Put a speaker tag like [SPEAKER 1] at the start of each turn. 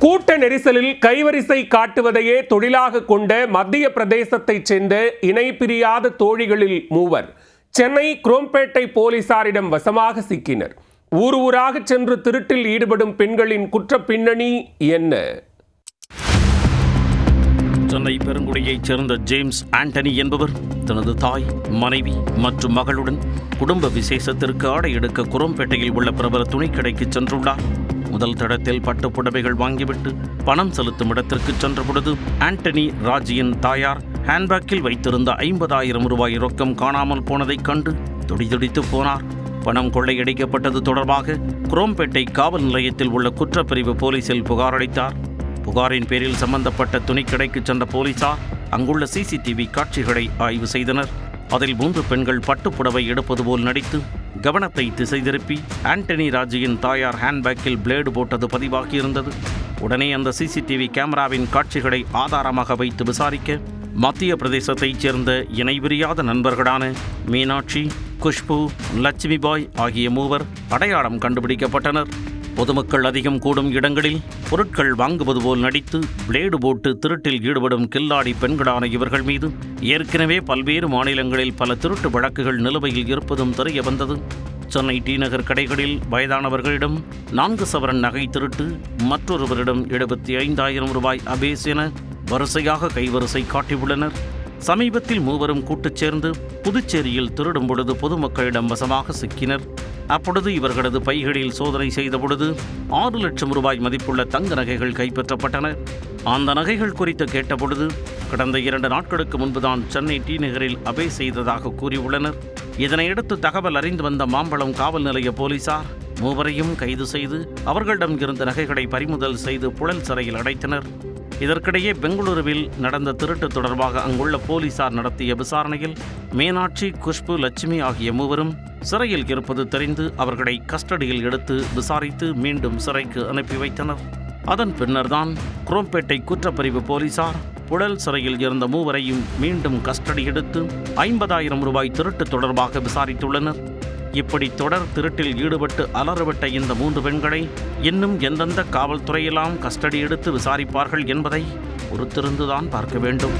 [SPEAKER 1] கூட்ட நெரிசலில் கைவரிசை காட்டுவதையே தொழிலாக கொண்ட மத்திய பிரதேசத்தைச் சேர்ந்த இணை பிரியாத தோழிகளில் மூவர் சென்னை குரோம்பேட்டை போலீசாரிடம் வசமாக சிக்கினர். ஊர் ஊராக சென்று திருட்டில் ஈடுபடும் பெண்களின் குற்ற பின்னணி என்ன?
[SPEAKER 2] சென்னை பெருங்குடியைச் சேர்ந்த ஜேம்ஸ் ஆண்டனி என்பவர் தனது தாய், மனைவி மற்றும் மகளுடன் குடும்ப விசேஷத்திற்கு ஆடை எடுக்க குரோம்பேட்டையில் உள்ள பிரபல துணிக்கடைக்கு சென்றுள்ளார். முதல் தடத்தில் பட்டு புடவைகள் வாங்கிவிட்டு பணம் செலுத்தும் இடத்திற்கு சென்றபொழுது ஆண்டனி ராஜியின் தாயார் ஹேண்ட்பேக்கில் வைத்திருந்த 50,000 ரூபாய் ரொக்கம் காணாமல் போனதைக் கண்டு துடிதுடித்து போனார். பணம் கொள்ளையடிக்கப்பட்டது தொடர்பாக குரோம்பேட்டை காவல் நிலையத்தில் உள்ள குற்றப்பிரிவு போலீசில் புகார் அளித்தார். புகாரின் பேரில் சம்பந்தப்பட்ட துணிக்கடைக்கு சென்ற போலீசார் அங்குள்ள சிசிடிவி காட்சிகளை ஆய்வு செய்தனர். அதில் 3 பெண்கள் பட்டுப்புடவை எடுப்பது போல் நடித்து கவனத்தை திசை திருப்பி ஆண்டனி ராஜியின் தாயார் ஹேண்ட்பேக்கில் பிளேடு போட்டது பதிவாகியிருந்தது. உடனே அந்த சிசிடிவி கேமராவின் காட்சிகளை ஆதாரமாக வைத்து விசாரிக்க மத்திய பிரதேசத்தைச் சேர்ந்த இணைபிரியாத நண்பர்களான மீனாட்சி, குஷ்பு, லட்சுமிபாய் ஆகிய மூவர் அடையாளம் கண்டுபிடிக்கப்பட்டனர். பொதுமக்கள் அதிகம் கூடும் இடங்களில் பொருட்கள் வாங்குவது போல் நடித்து பிளேடு போட்டு திருட்டில் ஈடுபடும் கில்லாடி பெண்களான இவர்கள் மீது ஏற்கனவே பல்வேறு மாநிலங்களில் பல திருட்டு வழக்குகள் நிலுவையில் இருப்பதும் தெரிய வந்தது. சென்னை டி நகர் கடைகளில் வயதானவர்களிடம் 4 சவரன் நகை திருட்டு, மற்றொருவரிடம் 75,000 ரூபாய் அபேஸ் என வரிசையாக கைவரிசை காட்டியுள்ளனர். சமீபத்தில் மூவரும் கூட்டுச் சேர்ந்து புதுச்சேரியில் திருடும் பொழுது பொதுமக்களிடம் வசமாக சிக்கினர். அப்பொழுது இவர்களது பைகளில் சோதனை செய்த பொழுது 6 லட்சம் ரூபாய் மதிப்புள்ள தங்க நகைகள் கைப்பற்றப்பட்டன. அந்த நகைகள் குறித்து கேட்டபொழுது கடந்த 2 நாட்களுக்கு முன்புதான் சென்னை டி நகரில் அபே செய்ததாக கூறியுள்ளனர். இதனையடுத்து தகவல் அறிந்து வந்த மாம்பழம் காவல் நிலைய போலீசார் மூவரையும் கைது செய்து அவர்களிடம் இருந்த நகைகளை பறிமுதல் செய்து புழல் சிறையில் அடைத்தனர். இதற்கிடையே பெங்களூருவில் நடந்த திருட்டு தொடர்பாக அங்குள்ள போலீசார் நடத்திய விசாரணையில் மீனாட்சி, குஷ்பு, லட்சுமி ஆகிய மூவரும் சிறையில் இருப்பது தெரிந்து அவர்களை கஸ்டடியில் எடுத்து விசாரித்து மீண்டும் சிறைக்கு அனுப்பி வைத்தனர். அதன் பின்னர்தான் குரோம்பேட்டை குற்றப்பிரிவு போலீசார் புழல் சிறையில் இருந்த மூவரையும் மீண்டும் கஸ்டடி எடுத்து 50,000 ரூபாய் திருட்டு தொடர்பாக விசாரித்துள்ளனர். இப்படி தொடர் திருட்டில் ஈடுபட்டு அலறுவிட்ட இந்த 3 பெண்களை இன்னும் எந்தெந்த காவல்துறையெல்லாம் கஸ்டடி எடுத்து விசாரிப்பார்கள் என்பதை பொறுத்திருந்துதான் பார்க்க வேண்டும்.